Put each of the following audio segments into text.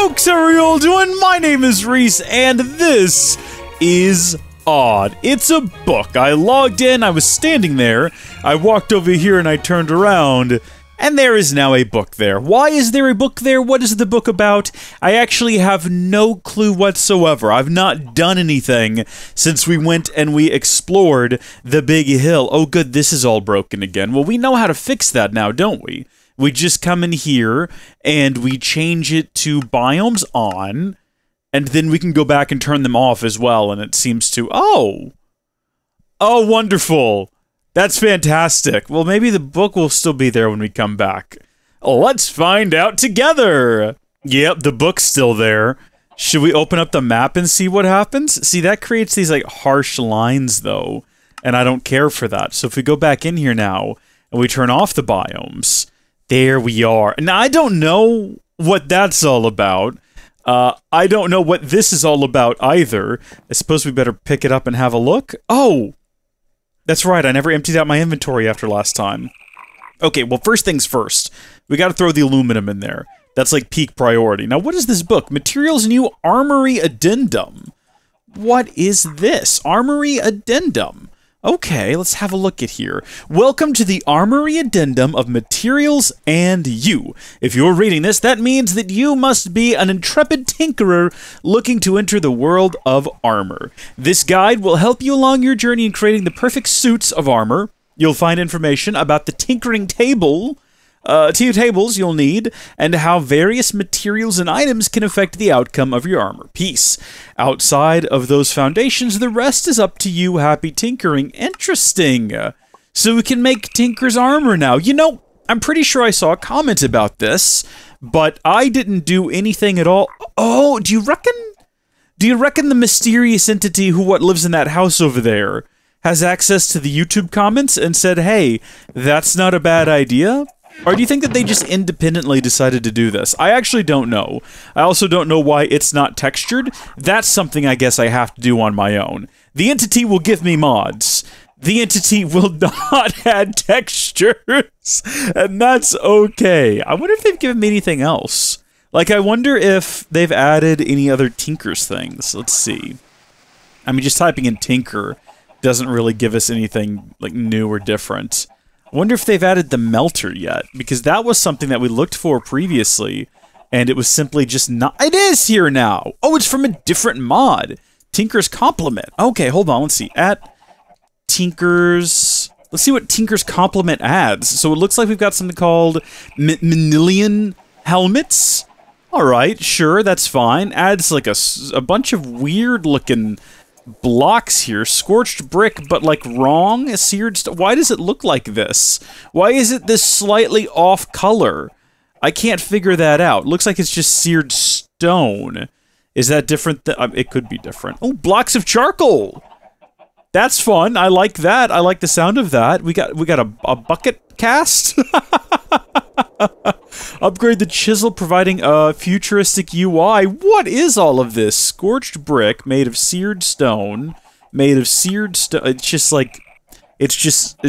folks, how are you all doing? My name is Reese, and this is Odd. It's a book. I logged in, I was standing there, I walked over here and I turned around, and there is now a book there. Why is there a book there? What is the book about? I actually have no clue whatsoever. I've not done anything since we went and we explored the big hill. Oh good, this is all broken again. Well, we know how to fix that now, don't we? We just come in here and we change it to biomes on, and then we can go back and turn them off as well, and it seems to... Oh, wonderful. That's fantastic. Well, maybe the book will still be there when we come back. Let's find out together. Yep, the book's still there. Should we open up the map and see what happens? See, that creates these, like, harsh lines, though, and I don't care for that. So if we go back in here now and we turn off the biomes... There we are. Now, I don't know what that's all about. I don't know what this is all about either. I suppose we better pick it up and have a look. Oh! That's right, I never emptied out my inventory after last time. Okay, well, first things first. We gotta throw the aluminum in there. That's like peak priority. Now, what is this book? Materials New Armory Addendum. What is this? Armory Addendum. Okay, let's have a look at here. Welcome to the Armory Addendum of Materials and You. If you're reading this, that means that you must be an intrepid tinkerer looking to enter the world of armor. This guide will help you along your journey in creating the perfect suits of armor. You'll find information about the tinkering table, tables you'll need, and how various materials and items can affect the outcome of your armor piece. Outside of those foundations, the rest is up to you, happy tinkering. Interesting. So we can make Tinker's armor now. You know, I'm pretty sure I saw a comment about this, but I didn't do anything at all. Oh, do you reckon the mysterious entity who lives in that house over there has access to the YouTube comments and said, hey, that's not a bad idea? Or do you think that they just independently decided to do this? I actually don't know. I also don't know why it's not textured. That's something I guess I have to do on my own. The entity will give me mods. The entity will not add textures. And that's okay. I wonder if they've given me anything else. Like, I wonder if they've added any other Tinker's things. Let's see. I mean, just typing in Tinker doesn't really give us anything, like, new or different. I wonder if they've added the melter yet, because that was something that we looked for previously, and it was simply just not... It is here now! Oh, it's from a different mod! Tinker's Complement. Okay, hold on, let's see. At Tinker's... Let's see what Tinker's Complement adds. So it looks like we've got something called Manilian Helmets. Alright, sure, that's fine. Adds like a bunch of weird-looking... blocks here. Scorched brick, but like wrong? Seared why does it look like this? Why is it this slightly off color? I can't figure that out. Looks like it's just seared stone. Is that different? It could be different. Oh, blocks of charcoal! That's fun. I like that. I like the sound of that. We got a bucket cast? Upgrade the chisel, providing a futuristic UI. What is all of this? Scorched brick made of seared stone. Made of seared stone. It's just like, it's just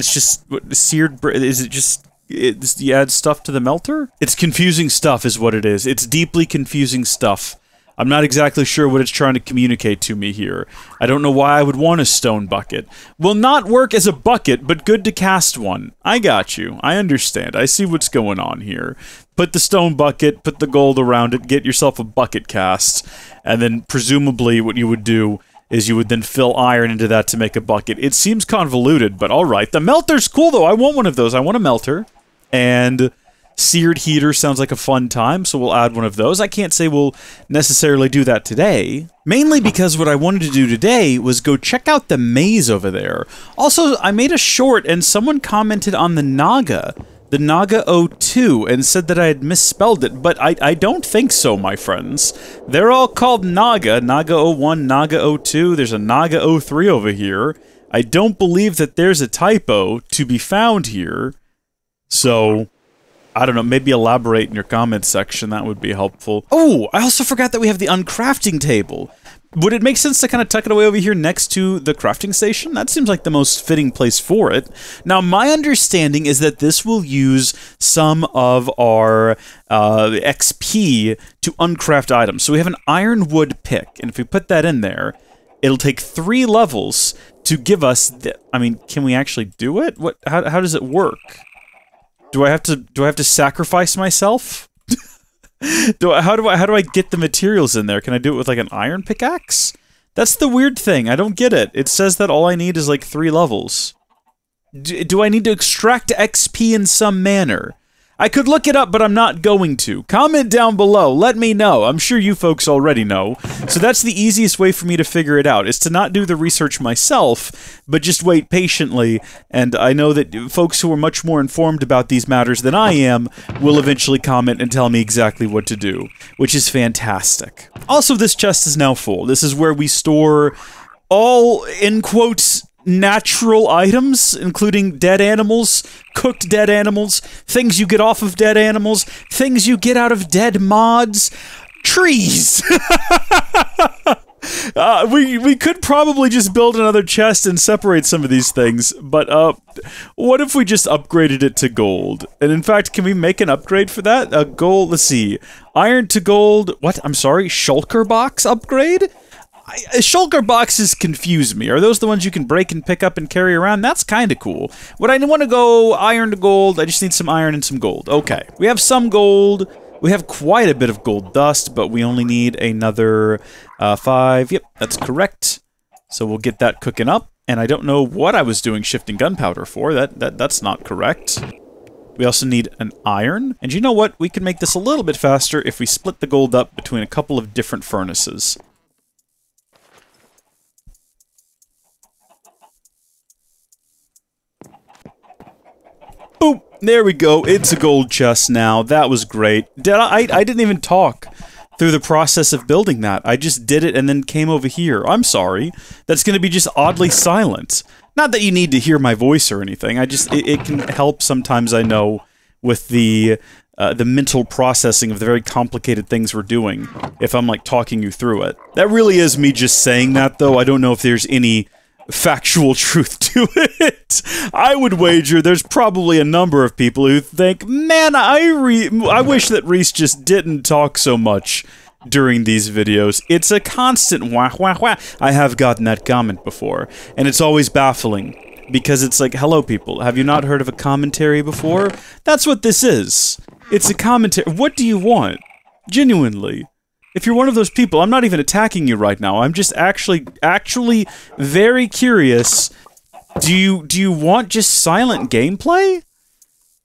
seared brick. Is it just? You add stuff to the melter? It's confusing stuff, is what it is. It's deeply confusing stuff. I'm not exactly sure what it's trying to communicate to me here. I don't know why I would want a stone bucket. Will not work as a bucket, but good to cast one. I got you. I understand. I see what's going on here. Put the stone bucket, put the gold around it, get yourself a bucket cast, and then presumably what you would do is you would then fill iron into that to make a bucket. It seems convoluted, but alright. The melter's cool, though. I want one of those. I want a melter. And... seared heater sounds like a fun time, so we'll add one of those. I can't say we'll necessarily do that today, mainly because what I wanted to do today was go check out the maze over there. Also, I made a short and someone commented on the Naga 02, and said that I had misspelled it, but I don't think so, my friends. They're all called Naga 01, Naga 02, there's a Naga 03 over here. I don't believe that there's a typo to be found here, so... I don't know, maybe elaborate in your comments section, that would be helpful. Oh, I also forgot that we have the Uncrafting Table. Would it make sense to kind of tuck it away over here next to the crafting station? That seems like the most fitting place for it. Now, my understanding is that this will use some of our XP to uncraft items. So we have an ironwood pick, and if we put that in there, it'll take 3 levels to give us. I mean, can we actually do it? What? How does it work? Do I have to sacrifice myself? How do I get the materials in there? Can I do it with like an iron pickaxe? That's the weird thing. I don't get it. It says that all I need is like 3 levels. Do I need to extract XP in some manner? I could look it up, but I'm not going to. Comment down below. Let me know. I'm sure you folks already know. So that's the easiest way for me to figure it out, is to not do the research myself, but just wait patiently. And I know that folks who are much more informed about these matters than I am will eventually comment and tell me exactly what to do, which is fantastic. Also, this chest is now full. This is where we store all, in quotes, natural items, including dead animals, cooked dead animals, things you get off of dead animals, things you get out of dead mods, trees. We could probably just build another chest and separate some of these things, but what if we just upgraded it to gold? And in fact, can we make an upgrade for that? Gold, let's see, iron to gold, what? I'm sorry, shulker box upgrade? Shulker boxes confuse me. Are those the ones you can break and pick up and carry around? That's kind of cool. Would I want to go iron to gold? I just need some iron and some gold. Okay, we have some gold. We have quite a bit of gold dust, but we only need another 5. Yep, that's correct. So we'll get that cooking up. And I don't know what I was doing shifting gunpowder for. That's not correct. We also need an iron. And you know what? We can make this a little bit faster if we split the gold up between a couple of different furnaces. Boop! There we go. It's a gold chest now. That was great. I didn't even talk through the process of building that. I just did it and then came over here. I'm sorry. That's going to be just oddly silent. Not that you need to hear my voice or anything. It can help sometimes, I know, with the mental processing of the very complicated things we're doing, if I'm like talking you through it. That really is me just saying that, though. I don't know if there's any factual truth to it. I would wager there's probably a number of people who think, man, I wish that Reese just didn't talk so much during these videos. It's a constant wah wah wah. I have gotten that comment before, and it's always baffling, because it's like, hello people, have you not heard of a commentary before? That's what this is. It's a commentary. What do you want? Genuinely. If you're one of those people, I'm not even attacking you right now. I'm just actually very curious. Do you want just silent gameplay?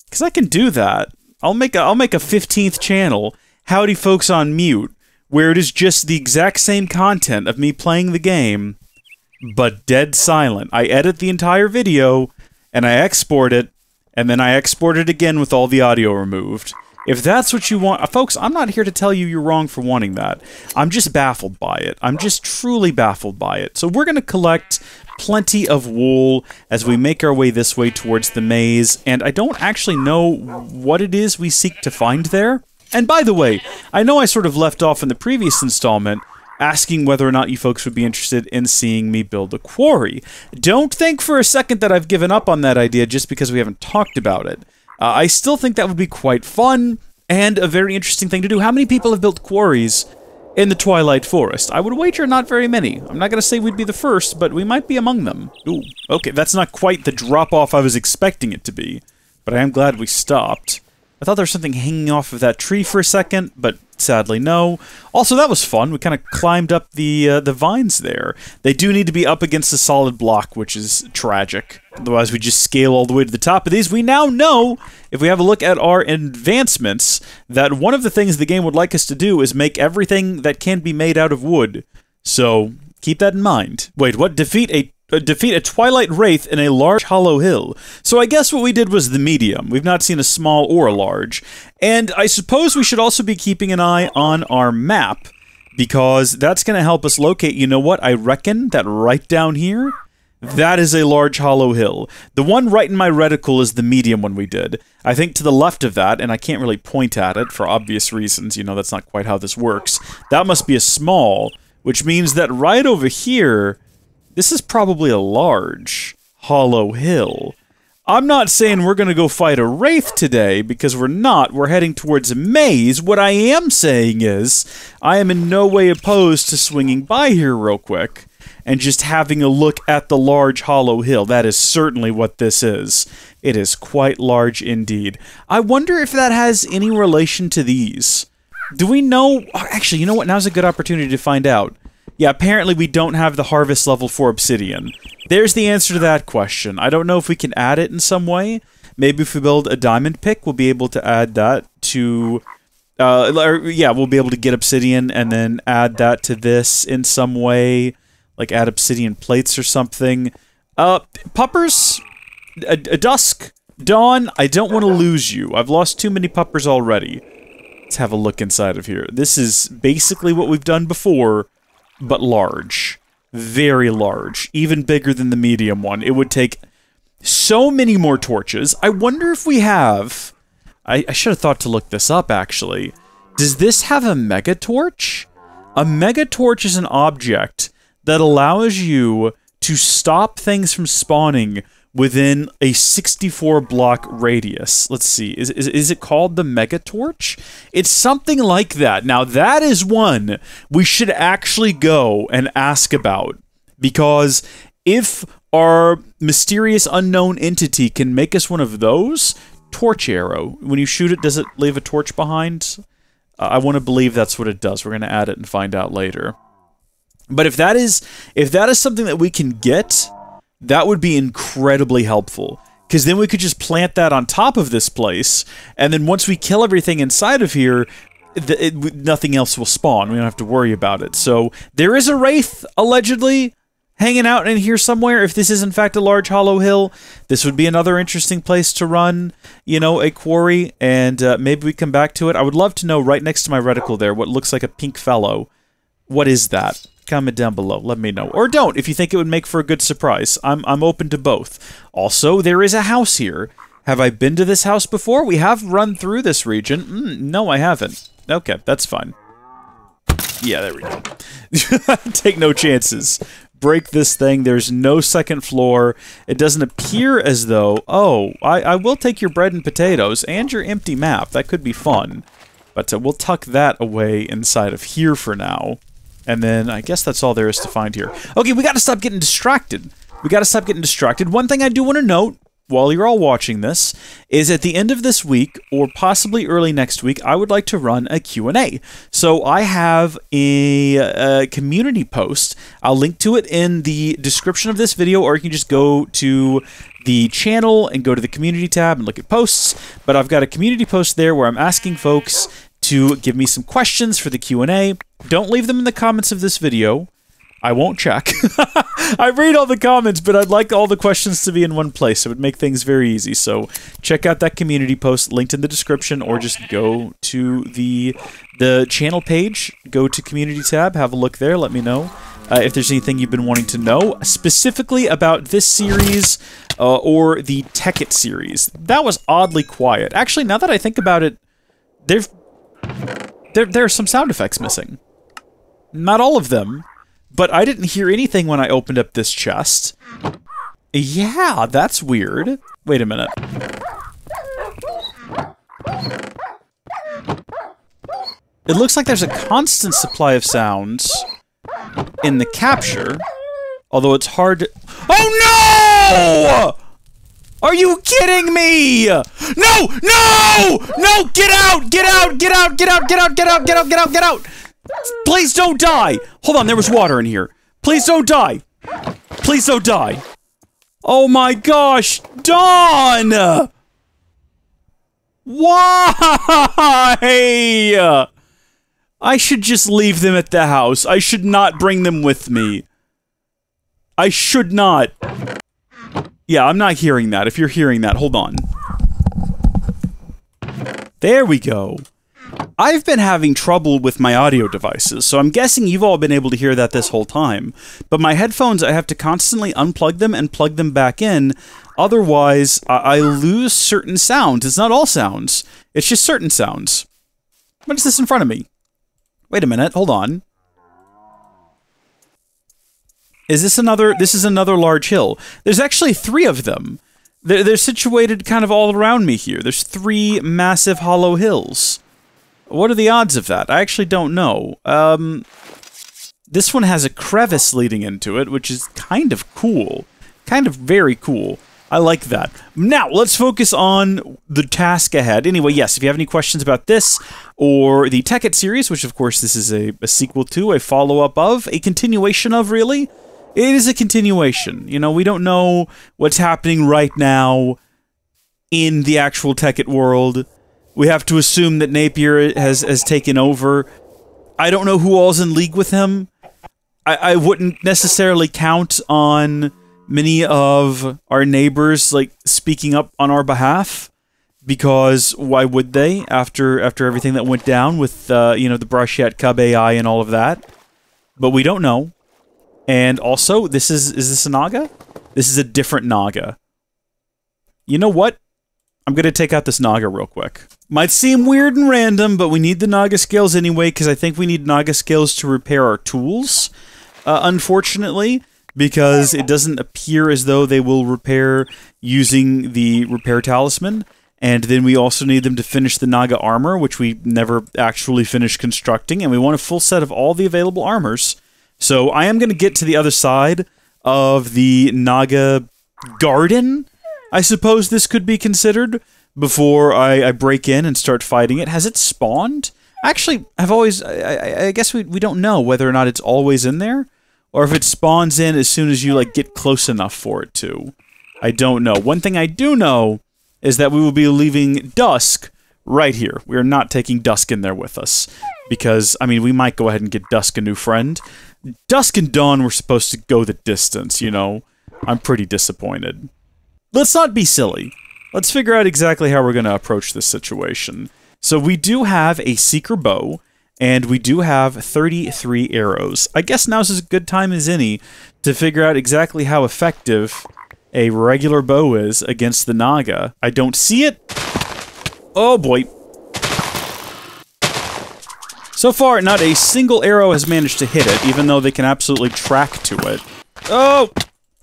Because I can do that. I'll make a 15th channel, Howdy Folks on mute, where it is just the exact same content of me playing the game, but dead silent. I edit the entire video, and I export it, and then I export it again with all the audio removed. If that's what you want, folks, I'm not here to tell you you're wrong for wanting that. I'm just baffled by it. I'm just truly baffled by it. So we're going to collect plenty of wool as we make our way this way towards the maze, and I don't actually know what it is we seek to find there. And by the way, I know I sort of left off in the previous installment asking whether or not you folks would be interested in seeing me build a quarry. Don't think for a second that I've given up on that idea just because we haven't talked about it. I still think that would be quite fun, and a very interesting thing to do. How many people have built quarries in the Twilight Forest? I would wager not very many. I'm not going to say we'd be the first, but we might be among them. Ooh, okay, that's not quite the drop-off I was expecting it to be, but I am glad we stopped. I thought there was something hanging off of that tree for a second, but sadly no. Also, that was fun. We kind of climbed up the vines there. They do need to be up against a solid block, which is tragic. Otherwise, we just scale all the way to the top of these. We now know, if we have a look at our advancements, that one of the things the game would like us to do is make everything that can be made out of wood. So, keep that in mind. Wait, what? Defeat a Twilight Wraith in a large hollow hill. So I guess what we did was the medium. We've not seen a small or a large. And I suppose we should also be keeping an eye on our map, because that's going to help us locate, you know what, I reckon that right down here, that is a large hollow hill. The one right in my reticle is the medium one we did. I think to the left of that, and I can't really point at it for obvious reasons, you know, that's not quite how this works, that must be a small, which means that right over here, this is probably a large, hollow hill. I'm not saying we're going to go fight a wraith today, because we're not. We're heading towards a maze. What I am saying is, I am in no way opposed to swinging by here real quick and just having a look at the large hollow hill. That is certainly what this is. It is quite large indeed. I wonder if that has any relation to these. Do we know? Actually, you know what? Now's a good opportunity to find out. Yeah, apparently we don't have the harvest level for obsidian. There's the answer to that question. I don't know if we can add it in some way. Maybe if we build a diamond pick, we'll be able to add that to... yeah, we'll be able to get obsidian and then add that to this in some way. Like add obsidian plates or something. Puppers? Dusk? Dawn? I don't want to lose you. I've lost too many puppers already. Let's have a look inside of here. This is basically what we've done before, but large. Very large. Even bigger than the medium one. It would take so many more torches. I wonder if we have... I should have thought to look this up, actually. Does this have a mega torch? A mega torch is an object that allows you to stop things from spawning within a 64-block radius. Let's see. Is it called the mega torch? It's something like that. Now, that is one we should actually go and ask about. Because if our mysterious unknown entity can make us one of those, torch arrow. When you shoot it, does it leave a torch behind? I want to believe that's what it does. We're going to add it and find out later. But if that is something that we can get, that would be incredibly helpful. Because then we could just plant that on top of this place, and then once we kill everything inside of here, nothing else will spawn. We don't have to worry about it. So there is a wraith, allegedly, hanging out in here somewhere. If this is in fact a large hollow hill, this would be another interesting place to run, you know, a quarry, and maybe we come back to it. I would love to know, right next to my reticle there, what looks like a pink fellow. What is that? Comment down below. Let me know. Or don't, if you think it would make for a good surprise. I'm open to both. Also, there is a house here. Have I been to this house before? We have run through this region. No, I haven't. Okay, that's fine. Yeah, there we go. Take no chances. Break this thing. There's no second floor. It doesn't appear as though... Oh, I will take your bread and potatoes and your empty map. That could be fun. But we'll tuck that away inside of here for now. And then I guess that's all there is to find here. Okay, we gotta stop getting distracted. One thing I do want to note, while you're all watching this, is at the end of this week, or possibly early next week, I would like to run a Q&A. So I have a community post. I'll link to it in the description of this video, or you can just go to the channel and go to the community tab and look at posts. But I've got a community post there where I'm asking folks to give me some questions for the Q&A. Don't leave them in the comments of this video. I won't check. I read all the comments, but I'd like all the questions to be in one place. It would make things very easy. So check out that community post linked in the description, or just go to the channel page, go to community tab, have a look there, let me know if there's anything you've been wanting to know, specifically about this series or the Tekkit series. That was oddly quiet. Actually, now that I think about it, there are some sound effects missing. Not all of them, but I didn't hear anything when I opened up this chest. Yeah, that's weird. Wait a minute. It looks like there's a constant supply of sounds in the capture, although it's hard to... Oh no! Are you kidding me? No! No! No! Get out! Get out! Get out! Get out! Get out! Get out! Get out! Get out! Get out! Please don't die! Hold on, there was water in here. Please don't die! Please don't die! Oh my gosh! Dawn! Why? I should just leave them at the house. I should not bring them with me. I should not. Yeah, I'm not hearing that. If you're hearing that, hold on. There we go. I've been having trouble with my audio devices, so I'm guessing you've all been able to hear that this whole time. But my headphones, I have to constantly unplug them and plug them back in. Otherwise, I lose certain sounds. It's not all sounds. It's just certain sounds. What is this in front of me? Wait a minute. Hold on. Is this another... This is another large hill. There's actually 3 of them. They're situated kind of all around me here. There's 3 massive hollow hills. What are the odds of that? I actually don't know. This one has a crevice leading into it, which is kind of cool. Kind of very cool. I like that. Now, let's focus on the task ahead. Anyway, yes, if you have any questions about this, or the Tekkit series, which of course this is a sequel to, a follow-up of, a continuation of, really? It is a continuation. You know, we don't know what's happening right now in the actual Tekkit world. We have to assume that Napier has taken over. I don't know who all's in league with him. I wouldn't necessarily count on many of our neighbors, like, speaking up on our behalf, because why would they, after everything that went down with, you know, the Brashet Cub AI and all of that? But we don't know. And also, is this a Naga? This is a different Naga. You know what? I'm gonna take out this Naga real quick. Might seem weird and random, but we need the Naga scales anyway, because I think we need Naga scales to repair our tools, unfortunately, because it doesn't appear as though they will repair using the repair talisman, and then we also need them to finish the Naga armor, which we never actually finished constructing, and we want a full set of all the available armors. So I am going to get to the other side of the Naga garden, I suppose this could be considered, before I break in and start fighting it. Has it spawned? Actually, I guess we don't know whether or not it's always in there, or if it spawns in as soon as you, like, get close enough for it to. I don't know. One thing I do know is that we will be leaving Dusk right here. We are not taking Dusk in there with us, because, I mean, we might go ahead and get Dusk a new friend. Dusk and Dawn were supposed to go the distance, you know? I'm pretty disappointed. Let's not be silly. Let's figure out exactly how we're going to approach this situation. So we do have a Seeker bow, and we do have 33 arrows. I guess now's as good time as any to figure out exactly how effective a regular bow is against the Naga. I don't see it. Oh boy. So far, not a single arrow has managed to hit it, even though they can absolutely track to it. Oh,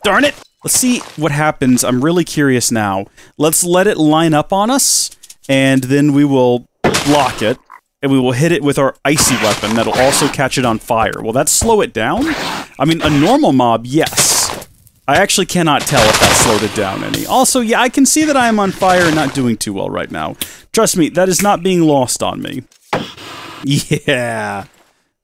darn it! Let's see what happens. I'm really curious now. Let's let it line up on us, and then we will block it, and we will hit it with our icy weapon that'll also catch it on fire. Will that slow it down? I mean, a normal mob, yes. I actually cannot tell if that slowed it down any. Also, yeah, I can see that I am on fire and not doing too well right now. Trust me, that is not being lost on me. Yeah.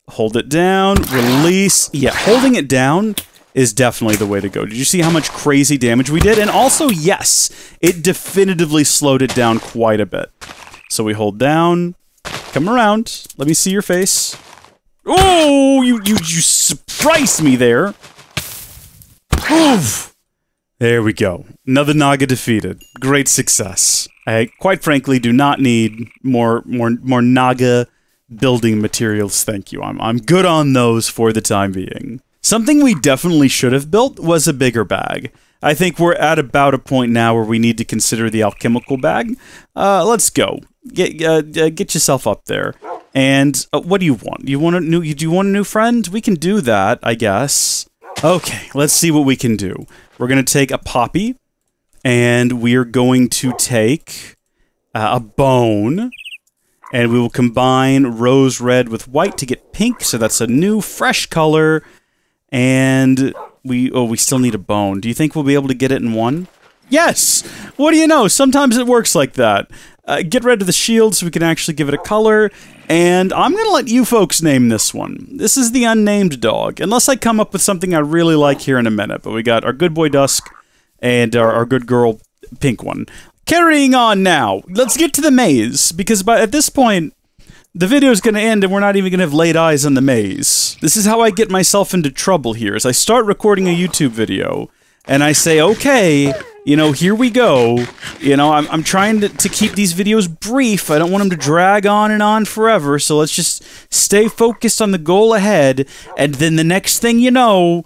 Hold it down, release. Yeah, holding it down is definitely the way to go. Did you see how much crazy damage we did? And also, yes, it definitively slowed it down quite a bit. So we hold down, come around, let me see your face. Oh, you surprised me there. Oof. There we go. Another Naga defeated. Great success. I, quite frankly, do not need more Naga building materials, thank you. I'm good on those for the time being. Something we definitely should have built was a bigger bag. I think we're at about a point now where we need to consider the alchemical bag. Let's go. Get yourself up there. And what do you want? Do you want a new friend? We can do that, I guess. Okay, let's see what we can do. We're going to take a poppy, and we are going to take a bone, and we will combine rose red with white to get pink, so that's a new, fresh color. And we still need a bone. Do you think we'll be able to get it in one? Yes! What do you know? Sometimes it works like that. Get rid of the shield so we can actually give it a color. And I'm going to let you folks name this one. This is the unnamed dog. Unless I come up with something I really like here in a minute. But we got our good boy Dusk and our good girl pink one. Carrying on now. Let's get to the maze. Because at this point, the video's going to end and we're not even going to have laid eyes on the maze. This is how I get myself into trouble here, is I start recording a YouTube video, and I say, okay, you know, here we go. You know, I'm trying to keep these videos brief. I don't want them to drag on and on forever, so let's just stay focused on the goal ahead, and then the next thing you know,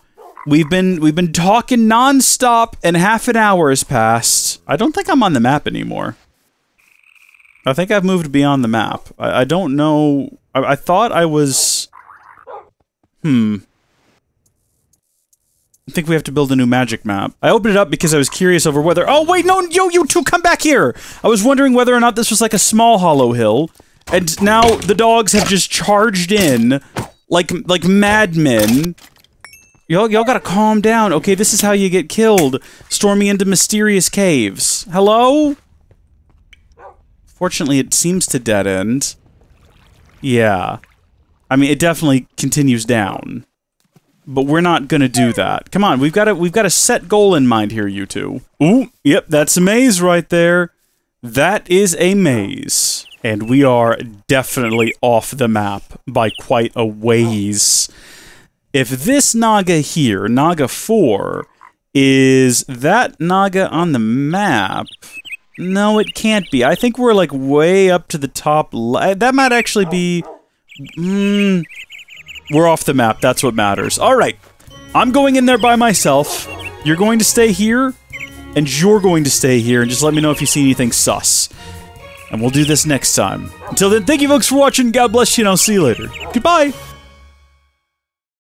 we've been talking non-stop, and half an hour has passed. I don't think I'm on the map anymore. I think I've moved beyond the map. I don't know. I thought I was... I think we have to build a new magic map. I opened it up because I was curious over whether... Oh, wait, no, yo, you two, come back here! I was wondering whether or not this was like a small hollow hill. And now the dogs have just charged in like madmen. Y'all gotta calm down. Okay, this is how you get killed. Storming into mysterious caves. Hello? Fortunately, it seems to dead end. Yeah. I mean, it definitely continues down. But we're not gonna do that. Come on, we've got a set goal in mind here, you two. Ooh, yep, that's a maze right there. That is a maze. And we are definitely off the map by quite a ways. If this Naga here, Naga 4, is that Naga on the map... No, it can't be. I think we're, like, way up to the top. That might actually be... We're off the map. That's what matters. Alright. I'm going in there by myself. You're going to stay here. And you're going to stay here. And just let me know if you see anything sus. And we'll do this next time. Until then, thank you folks for watching. God bless you, and I'll see you later. Goodbye!